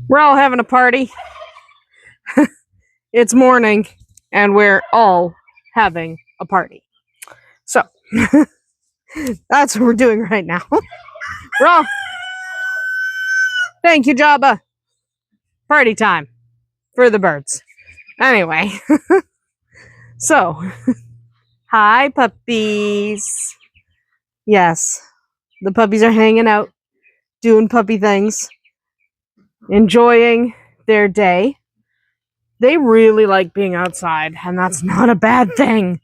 We're all having a party. It's morning, and we're all having a party. So, that's what we're doing right now. We're all... Thank you, Jabba. Party time for the birds. Anyway, so, hi, puppies. Yes, the puppies are hanging out, doing puppy things, enjoying their day. They really like being outside, and that's not a bad thing.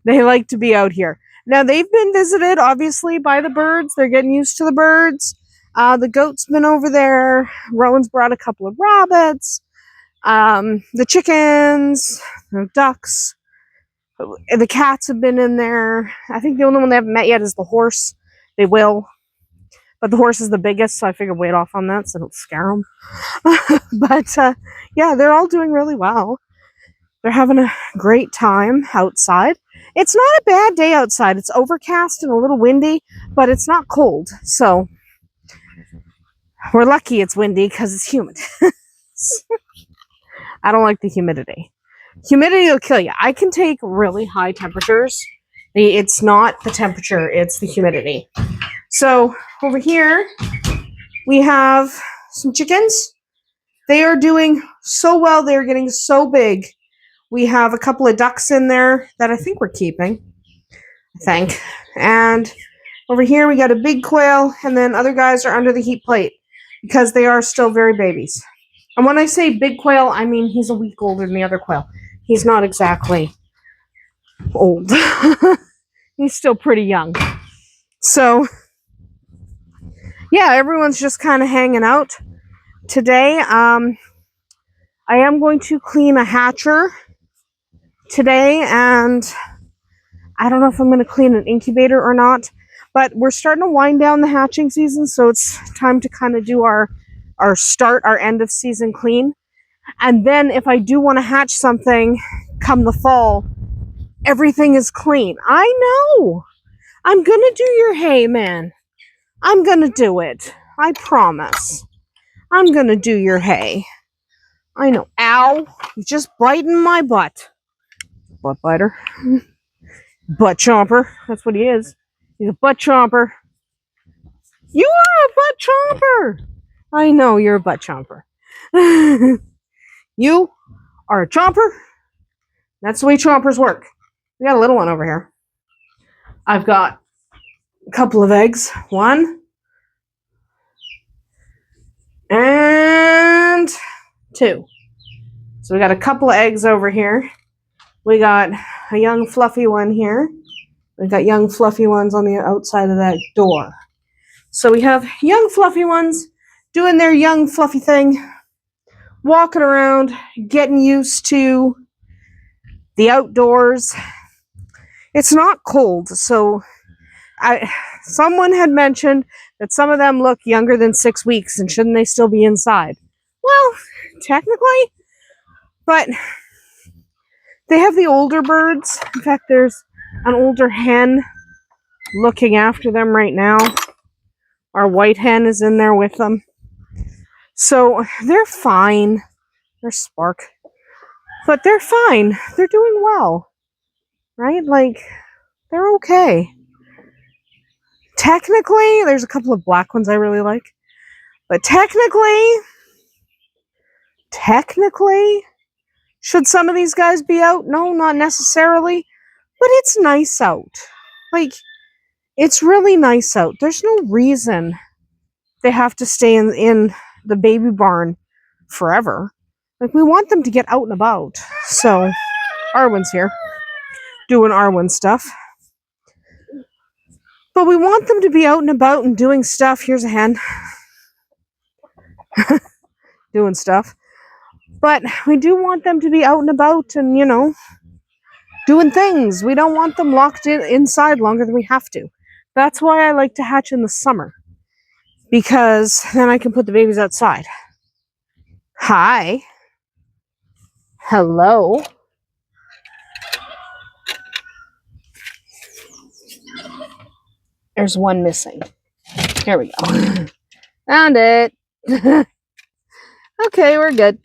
They like to be out here. Now, they've been visited, obviously, by the birds. They're getting used to the birds. The goat's been over there. Rowan's brought a couple of rabbits. The chickens, the ducks. The cats have been in there. I think the only one they haven't met yet is the horse. They will. But the horse is the biggest, so I figured wait off on that so don't scare them. But, yeah, they're all doing really well. They're having a great time outside. It's not a bad day outside. It's overcast and a little windy, but it's not cold. So we're lucky it's windy because it's humid. I don't like the humidity. Humidity will kill you. I can take really high temperatures. It's not the temperature, it's the humidity. So over here, we have some chickens. They are doing so well. They're getting so big. We have a couple of ducks in there that I think we're keeping. I think. And over here, we got a big quail, and then other guys are under the heat plate because they are still very babies. And when I say big quail, I mean he's a week older than the other quail. He's not exactly old. He's still pretty young. So, yeah, everyone's just kind of hanging out. Today, I am going to clean a hatcher today, and I don't know if I'm going to clean an incubator or not, but we're starting to wind down the hatching season, so it's time to kind of do our end of season clean. And then if I do want to hatch something come the fall, everything is clean. I know. I'm going to do your hay, man. I'm going to do it. I promise. I'm going to do your hay. I know. Ow. He's just biting my butt. Butt biter. Butt chomper. That's what he is. He's a butt chomper. You are a butt chomper. I know you're a butt chomper. You are a chomper. That's the way chompers work. We got a little one over here. I've got a couple of eggs. 1 and 2. So we got a couple of eggs over here. We got a young fluffy one here. We got young fluffy ones on the outside of that door. So we have young fluffy ones doing their young fluffy thing, walking around, getting used to the outdoors. It's not cold, so someone had mentioned that some of them look younger than 6 weeks, and shouldn't they still be inside? Well, technically, but they have the older birds. In fact, there's an older hen looking after them right now. Our white hen is in there with them. So they're fine. They're Spark. But they're fine. They're doing well. Right? Like, they're okay. Technically, there's a couple of black ones I really like. But technically, should some of these guys be out? No, not necessarily. But it's nice out. Like, it's really nice out. There's no reason they have to stay in the baby barn forever. Like, we want them to get out and about. So, Arwen's here, doing Arwen stuff. But we want them to be out and about and doing stuff. Here's a hen. Doing stuff. But we do want them to be out and about and, doing things. We don't want them locked inside longer than we have to. That's why I like to hatch in the summer. Because then I can put the babies outside. Hi. Hello. There's one missing. Here we go. Found it. Okay, we're good.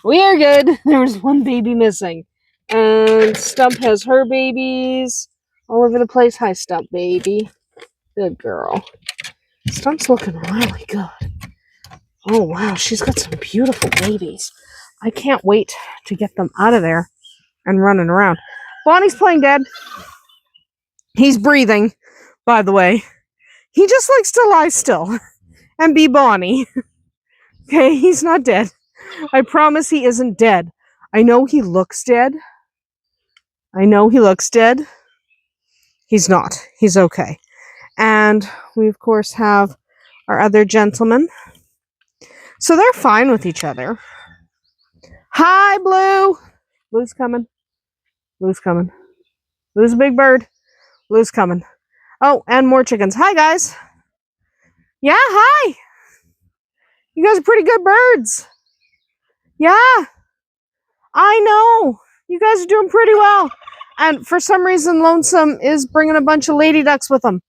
We are good. There was one baby missing. And Stump has her babies all over the place. Hi, Stump, baby. Good girl. Stump's looking really good. Oh, wow. She's got some beautiful babies. I can't wait to get them out of there and running around. Bonnie's playing dead. He's breathing, by the way. He just likes to lie still and be Bonnie. Okay, he's not dead. I promise he isn't dead. I know he looks dead. He's not. He's okay. And we, of course, have our other gentlemen. So they're fine with each other. Hi, Blue. Blue's coming. Blue's coming. Blue's a big bird. Blue's coming. Oh, and more chickens. Hi, guys. Yeah, hi. You guys are pretty good birds. Yeah, I know. You guys are doing pretty well. And for some reason, Lonesome is bringing a bunch of lady ducks with him.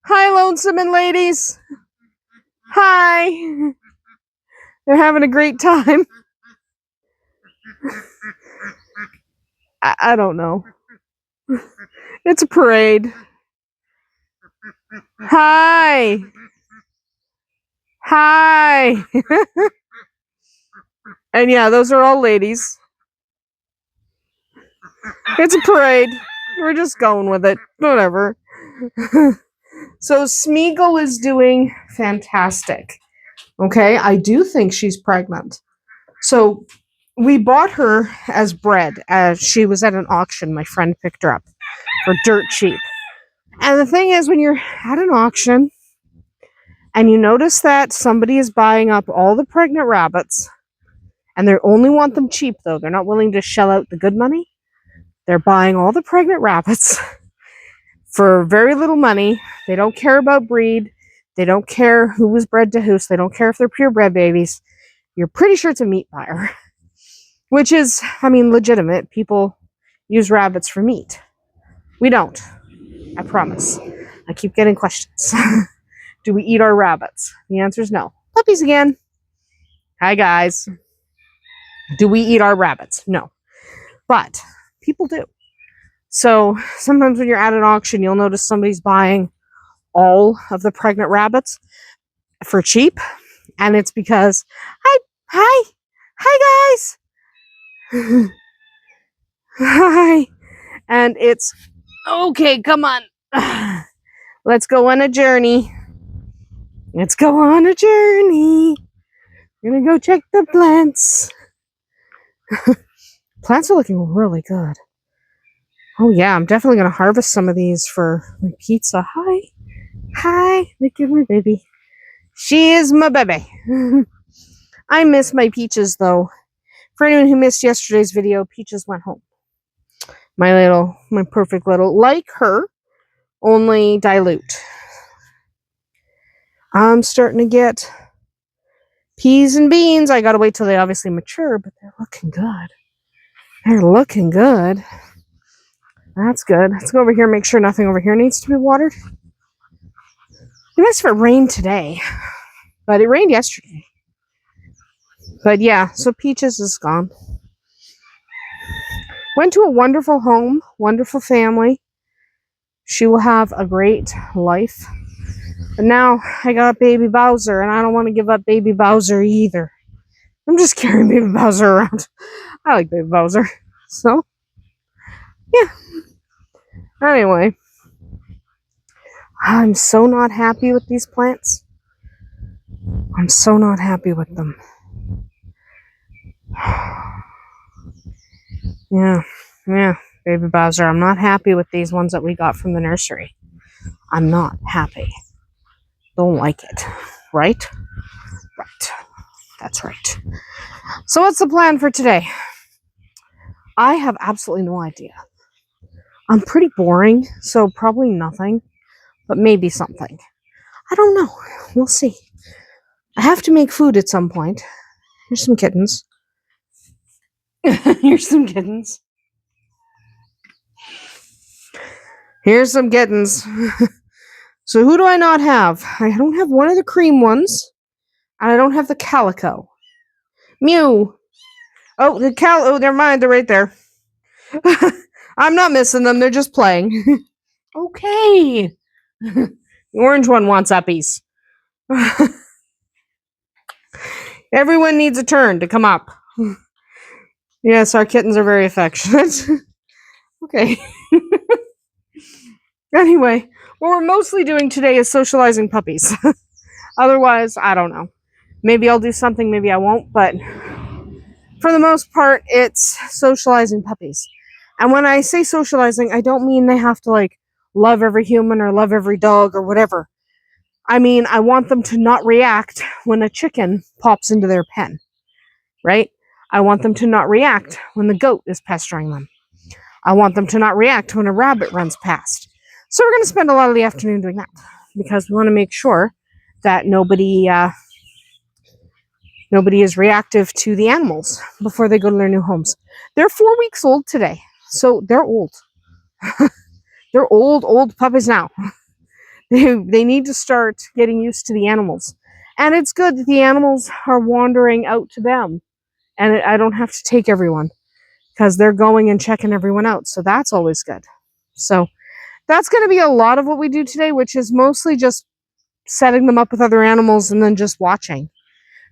Hi, Lonesome and ladies. Hi. They're having a great time. I don't know. It's a parade. Hi. Hi. And yeah, those are all ladies. It's a parade. We're just going with it. Whatever. So Smeagol is doing fantastic. Okay, I do think she's pregnant. So we bought her as bred as she was at an auction. My friend picked her up for dirt cheap. And the thing is, when you're at an auction and you notice that somebody is buying up all the pregnant rabbits, and they only want them cheap, though, they're not willing to shell out the good money. They're buying all the pregnant rabbits for very little money. They don't care about breed. They don't care who was bred to who. So they don't care if they're purebred babies. You're pretty sure it's a meat buyer. Which is, I mean, legitimate. People use rabbits for meat. We don't. I promise. I keep getting questions. Do we eat our rabbits? The answer is no. Puppies again. Hi, guys. Do we eat our rabbits? No. But people do. So sometimes when you're at an auction, you'll notice somebody's buying all of the pregnant rabbits for cheap. And it's because, hi guys. Hi. And it's, okay, come on. Let's go on a journey. Let's go on a journey. We're gonna go check the plants. Plants are looking really good. Oh yeah, I'm definitely gonna harvest some of these for my pizza. Hi. Hi. Look at my baby. She is my baby. I miss my Peaches though. For anyone who missed yesterday's video, Peaches went home. My perfect little, like her, only dilute. I'm starting to get peas and beans. I gotta wait till they obviously mature, but they're looking good. They're looking good. That's good. Let's go over here and make sure nothing over here needs to be watered. It'd be nice if it rained today, but it rained yesterday. But yeah, so Peaches is gone. Went to a wonderful home, wonderful family. She will have a great life. But now I got baby Bowser, and I don't want to give up baby Bowser either. I'm just carrying baby Bowser around. I like baby Bowser. So, yeah. Anyway. I'm so not happy with these plants. I'm so not happy with them. Yeah, baby Bowser. I'm not happy with these ones that we got from the nursery. I'm not happy. Don't like it. Right? Right. That's right. So what's the plan for today? I have absolutely no idea. I'm pretty boring, so probably nothing, but maybe something. I don't know. We'll see. I have to make food at some point. Here's some kittens. Here's some kittens. Here's some kittens. So who do I not have? I don't have one of the cream ones. And I don't have the calico. Mew. Oh, oh, never mind. They're right there. I'm not missing them. They're just playing. Okay. The orange one wants uppies. Everyone needs a turn to come up. Yes, our kittens are very affectionate. Okay. Anyway, what we're mostly doing today is socializing puppies. Otherwise, I don't know. Maybe I'll do something, maybe I won't, but for the most part, it's socializing puppies. And when I say socializing, I don't mean they have to, like, love every human or love every dog or whatever. I mean, I want them to not react when a chicken pops into their pen, right? I want them to not react when the goat is pestering them. I want them to not react when a rabbit runs past. So we're going to spend a lot of the afternoon doing that because we want to make sure that nobody is reactive to the animals before they go to their new homes. They're 4 weeks old today, so they're old. They're old puppies now. They need to start getting used to the animals. And it's good that the animals are wandering out to them. And I don't have to take everyone because they're going and checking everyone out. So that's always good. So that's going to be a lot of what we do today, which is mostly just setting them up with other animals and then just watching.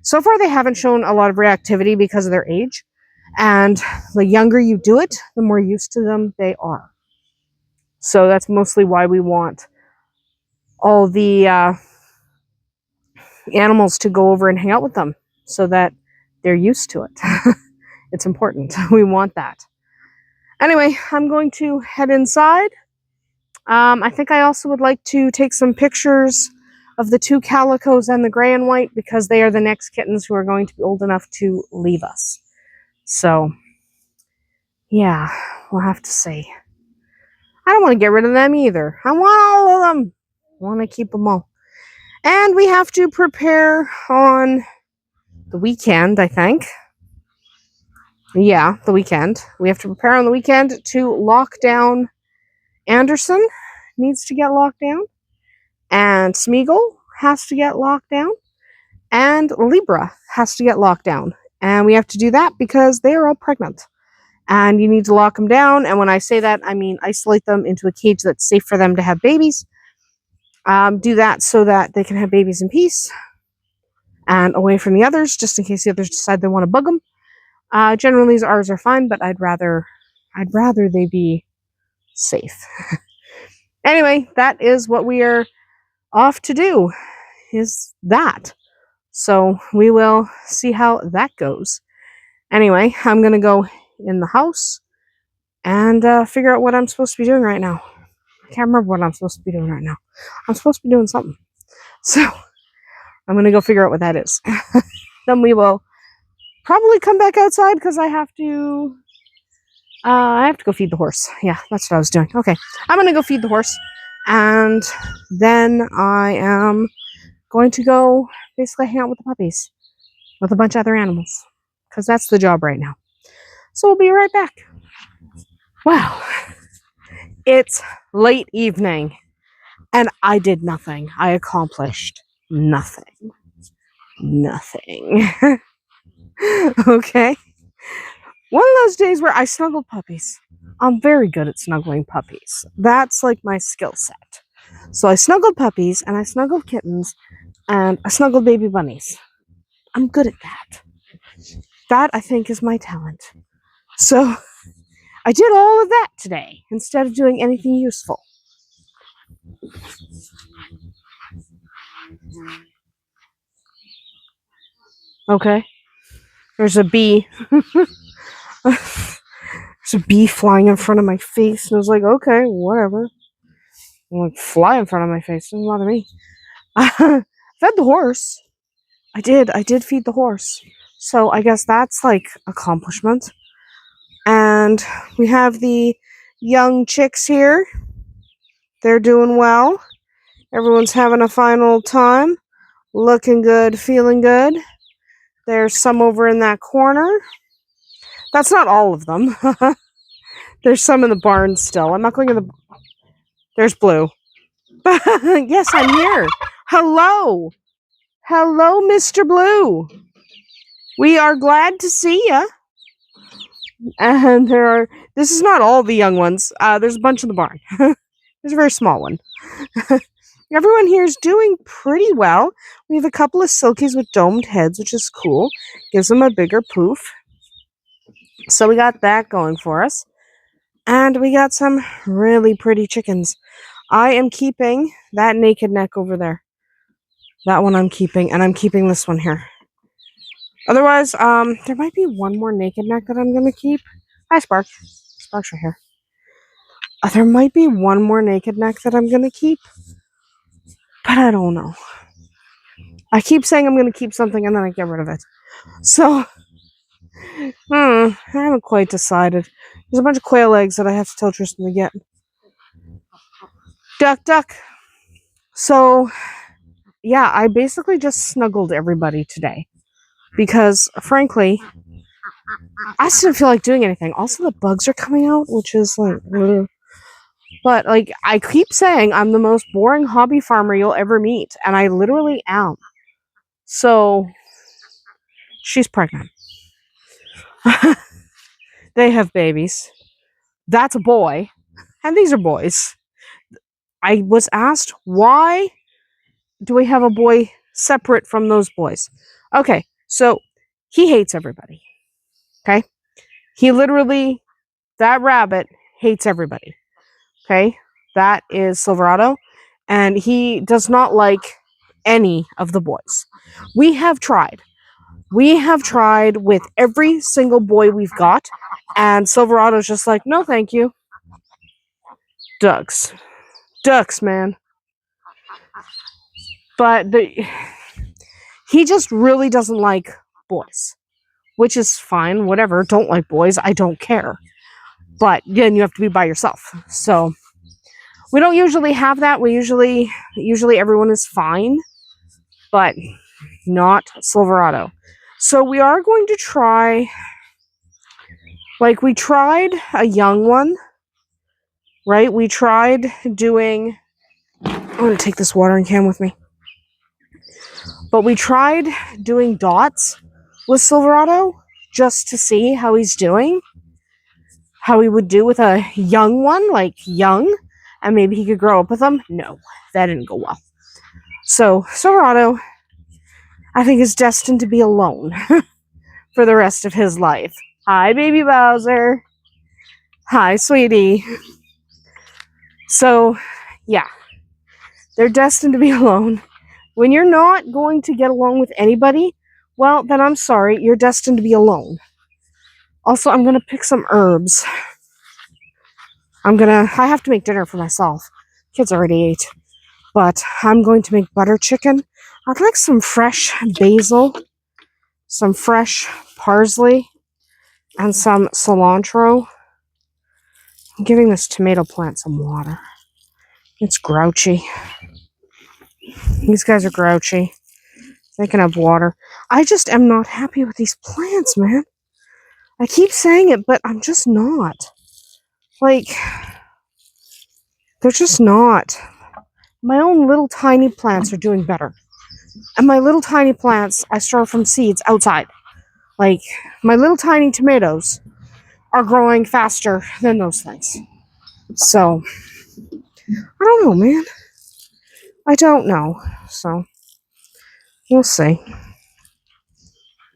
So far, they haven't shown a lot of reactivity because of their age. And the younger you do it, the more used to them they are. So that's mostly why we want all the animals to go over and hang out with them so that they're used to it. It's important. We want that. Anyway, I'm going to head inside. I think I also would like to take some pictures of the 2 calicos and the gray and white because they are the next kittens who are going to be old enough to leave us. So, yeah, we'll have to see. I don't want to get rid of them either. I want all of them. I want to keep them all. And we have to prepare on the weekend, I think. Yeah, the weekend. We have to prepare on the weekend to lock down. Andersen needs to get locked down. And Smeagol has to get locked down. And Libra has to get locked down. And we have to do that because they are all pregnant. And you need to lock them down. And when I say that, I mean isolate them into a cage that's safe for them to have babies. Do that so that they can have babies in peace and away from the others, just in case the others decide they want to bug them. Generally, ours are fine, but I'd rather they be safe. Anyway, that is what we are off to do. Is that? So we will see how that goes. Anyway, I'm gonna go in the house and figure out what I'm supposed to be doing right now. I can't remember what I'm supposed to be doing right now. I'm supposed to be doing something. So I'm going to go figure out what that is. Then we will probably come back outside because I have to go feed the horse. Yeah, that's what I was doing. Okay, I'm going to go feed the horse. And then I am going to go basically hang out with the puppies with a bunch of other animals because that's the job right now. So we'll be right back. Wow. It's late evening, and I did nothing. I accomplished nothing. Nothing. Okay? One of those days where I snuggled puppies. I'm very good at snuggling puppies. That's like my skill set. So I snuggled puppies, and I snuggled kittens, and I snuggled baby bunnies. I'm good at that. That, I think, is my talent. So I did all of that today instead of doing anything useful. Okay. There's a bee. There's a bee flying in front of my face, and I was like, okay, whatever. I'm like, fly in front of my face. Doesn't bother me. Fed the horse. I did feed the horse. So I guess that's like accomplishment. And we have the young chicks here. They're doing well. Everyone's having a fine old time. Looking good, feeling good. There's some over in that corner. That's not all of them. There's some in the barn still. I'm not going in the... There's Blue. Yes, I'm here. Hello. Hello, Mr. Blue. We are glad to see ya. And this is not all the young ones. There's a bunch in the barn. There's a very small one. Everyone here is doing pretty well. We have a couple of silkies with domed heads, which is cool. Gives them a bigger poof. So we got that going for us. And we got some really pretty chickens. I am keeping that naked neck over there. That one I'm keeping, and I'm keeping this one here. Otherwise, there might be one more naked neck that I'm gonna keep. Hi, Spark. Spark's right here. There might be one more naked neck that I'm gonna keep, but I don't know. I keep saying I'm gonna keep something, and then I get rid of it. So, I haven't quite decided. There's a bunch of quail eggs that I have to tell Tristan to get. Duck, duck. So, yeah, I basically just snuggled everybody today. Because, frankly, I just didn't feel like doing anything. Also, the bugs are coming out, which is like... Ugh. But, like, I keep saying I'm the most boring hobby farmer you'll ever meet. And I literally am. So, she's pregnant. They have babies. That's a boy. And these are boys. I was asked, why do we have a boy separate from those boys? Okay, so he hates everybody. Okay? He literally, that rabbit hates everybody. Okay? That is Silverado. And he does not like any of the boys. We have tried. We have tried with every single boy we've got. And Silverado's just like, no, thank you. Ducks. Ducks, man. But he just really doesn't like boys. Which is fine, whatever. Don't like boys, I don't care. But then you have to be by yourself. So we don't usually have that. We usually everyone is fine, but not Silverado. So we are going to try, like, we tried a young one, right? We tried doing, I'm going to take this watering can with me. But we tried doing dots with Silverado just to see how he's doing. How he would do with a young one, like young, and maybe he could grow up with them. No, that didn't go well. So, Silverado, I think, is destined to be alone for the rest of his life. Hi, baby Bowser. Hi, sweetie. So, yeah, they're destined to be alone. When you're not going to get along with anybody, well, then I'm sorry, you're destined to be alone. Also, I'm going to pick some herbs. I have to make dinner for myself. Kids already ate. But I'm going to make butter chicken. I'd like some fresh basil, some fresh parsley, and some cilantro. I'm giving this tomato plant some water. It's grouchy. These guys are grouchy. They can have water. I just am not happy with these plants, man. I keep saying it, but I'm just not. Like, they're just not. My own little tiny plants are doing better. And my little tiny plants, I start from seeds outside. Like, my little tiny tomatoes are growing faster than those things. So, I don't know, man. I don't know. So, we'll see.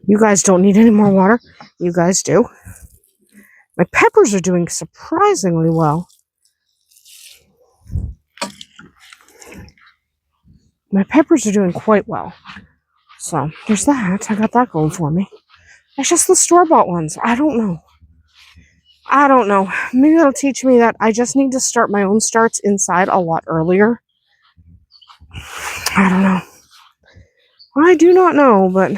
You guys don't need any more water. You guys do. My peppers are doing surprisingly well. My peppers are doing quite well. So, there's that. I got that going for me. It's just the store-bought ones. I don't know. Maybe that'll teach me that I just need to start my own starts inside a lot earlier. I don't know. I do not know, but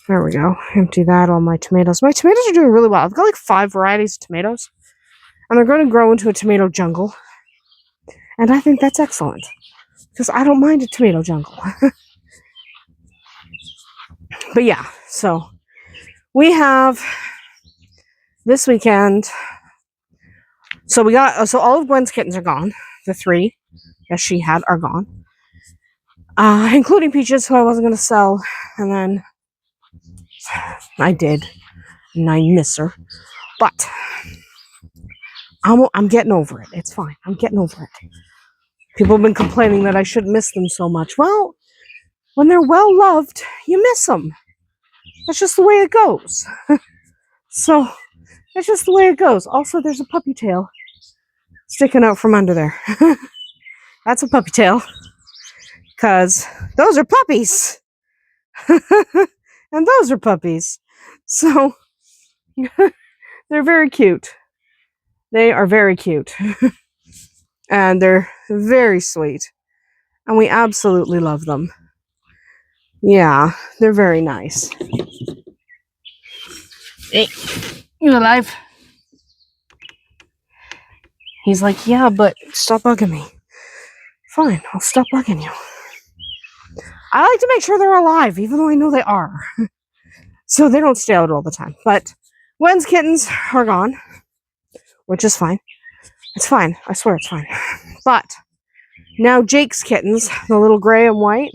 there we go. Empty that, all my tomatoes. My tomatoes are doing really well. I've got like 5 varieties of tomatoes, and they're going to grow into a tomato jungle. And I think that's excellent, because I don't mind a tomato jungle. But yeah, so we have this weekend. So all of Gwen's kittens are gone, the 3. that she had are gone. Including Peaches, who I wasn't going to sell. And then I did. And I miss her. But I'm getting over it. It's fine. I'm getting over it. People have been complaining that I shouldn't miss them so much. Well, when they're well loved, you miss them. That's just the way it goes. So, that's just the way it goes. Also, there's a puppy tail sticking out from under there. That's a puppy tail. Because those are puppies. And those are puppies. So, they're very cute. They are very cute. And they're very sweet. And we absolutely love them. Yeah, they're very nice. Hey, you alive? He's like, yeah, but stop bugging me. Fine, I'll stop bugging you. I like to make sure they're alive, even though I know they are. So they don't stay out all the time. But Gwen's kittens are gone, which is fine. It's fine. I swear it's fine. But now Jake's kittens, the little gray and white,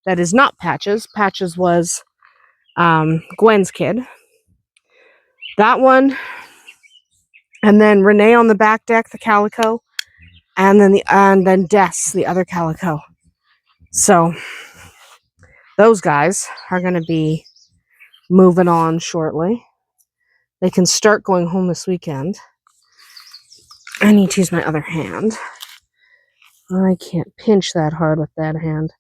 that is not Patches. Patches was Gwen's kid. That one. And then Renee on the back deck, the calico. And then Des, the other calico. So those guys are going to be moving on shortly. They can start going home this weekend. I need to use my other hand. I can't pinch that hard with that hand.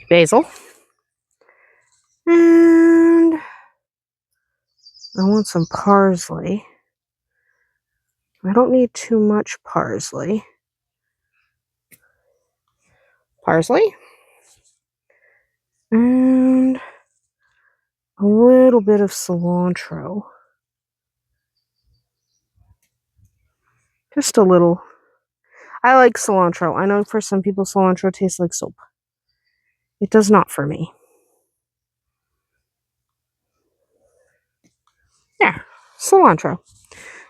Basil. And I want some parsley. I don't need too much parsley. Parsley. And a little bit of cilantro. Just a little. I like cilantro. I know for some people cilantro tastes like soap. It does not for me. Yeah, cilantro.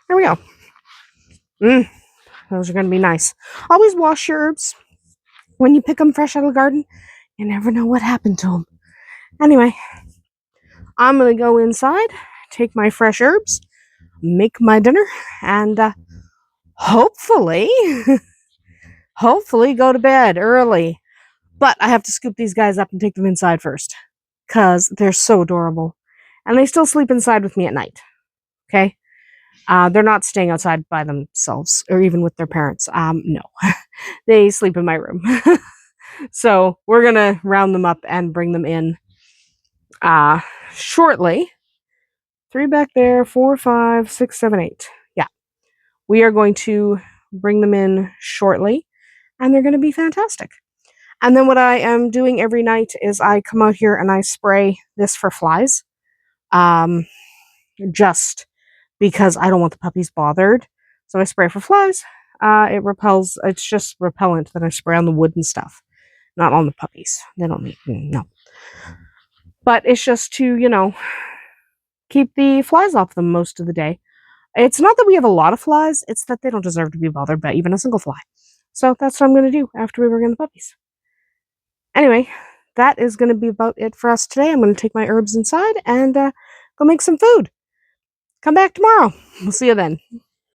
There we go. Those are going to be nice. Always wash your herbs when you pick them fresh out of the garden. You never know what happened to them. Anyway, I'm going to go inside, take my fresh herbs, make my dinner, and hopefully go to bed early. But I have to scoop these guys up and take them inside first because they're so adorable. And they still sleep inside with me at night. Okay? They're not staying outside by themselves or even with their parents. No. They sleep in my room. So we're going to round them up and bring them in shortly. 3 back there, 4, 5, 6, 7, 8. Yeah. We are going to bring them in shortly, and they're going to be fantastic. And then what I am doing every night is I come out here and I spray this for flies. Just because I don't want the puppies bothered. So I spray for flies. It repels. It's just repellent that I spray on the wood and stuff. Not on the puppies. They don't need, no. But it's just to, keep the flies off them most of the day. It's not that we have a lot of flies. It's that they don't deserve to be bothered by even a single fly. So that's what I'm going to do after we bring in the puppies. Anyway, that is going to be about it for us today. I'm going to take my herbs inside and go make some food. Come back tomorrow. We'll see you then.